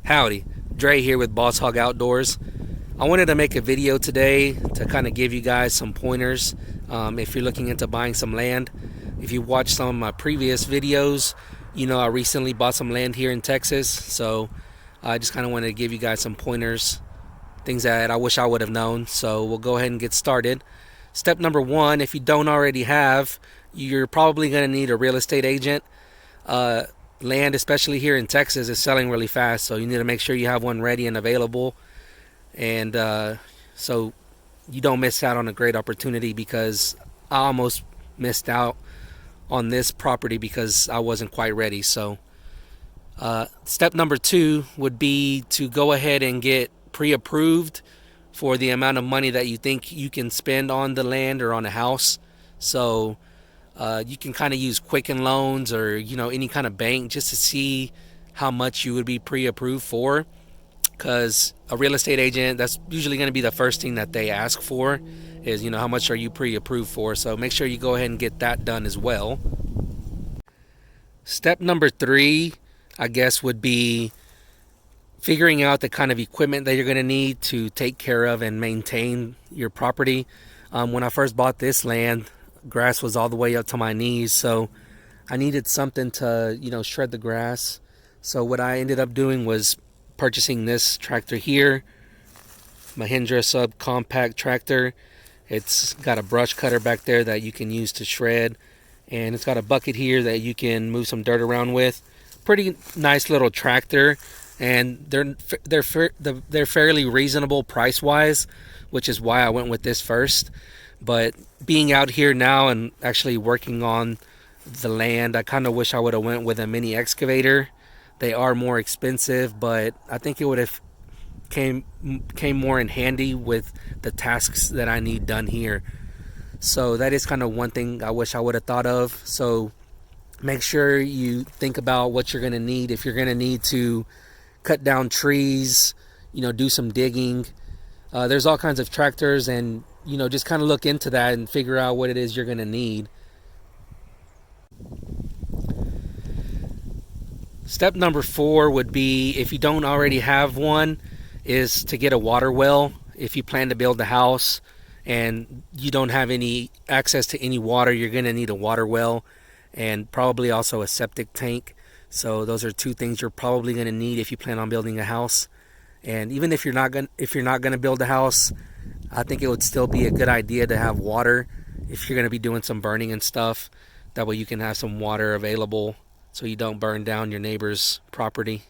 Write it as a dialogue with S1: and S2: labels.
S1: Howdy, Dre here with Boss Hog Outdoors. I wanted to make a video today to kind of give you guys some pointers if you're looking into buying some land. If you watched some of my previous videos, you know I recently bought some land here in Texas, so I just kind of wanted to give you guys some pointers, things that I wish I would have known. So we'll go ahead and get started. Step number one, if you don't already have, you're probably going to need a real estate agent. Land, especially here in Texas, is selling really fast, so you need to make sure you have one ready and available, and so you don't miss out on a great opportunity, because I almost missed out on this property because I wasn't quite ready. So step number two would be to go ahead and get pre-approved for the amount of money that you think you can spend on the land or on a house. So you can kind of use Quicken Loans or any kind of bank just to see how much you would be pre-approved for, because a real estate agent, that's usually going to be the first thing that they ask for is how much are you pre-approved for. So make sure you go ahead and get that done as well. Step number three, I guess, would be figuring out the kind of equipment that you're going to need to take care of and maintain your property. When I first bought this land, grass was all the way up to my knees, so I needed something to shred the grass. So what I ended up doing was purchasing this tractor here, Mahindra subcompact tractor. It's got a brush cutter back there that you can use to shred, and it's got a bucket here that you can move some dirt around with. Pretty nice little tractor, and they're fairly reasonable price wise, which is why I went with this first. But being out here now and actually working on the land, I kind of wish I would have went with a mini excavator. They are more expensive, but I think it would have came more in handy with the tasks that I need done here. So that is kind of one thing I wish I would have thought of. So make sure you think about what you're going to need. If you're going to need to cut down trees, do some digging, there's all kinds of tractors, and just kind of look into that and figure out what it is you're going to need. Step number four would be, if you don't already have one, is to get a water well. If you plan to build a house and you don't have any access to any water, you're going to need a water well, and probably also a septic tank. So those are two things you're probably going to need if you plan on building a house. And even if you're not going to build a house, I think it would still be a good idea to have water if you're going to be doing some burning and stuff. That way you can have some water available so you don't burn down your neighbor's property.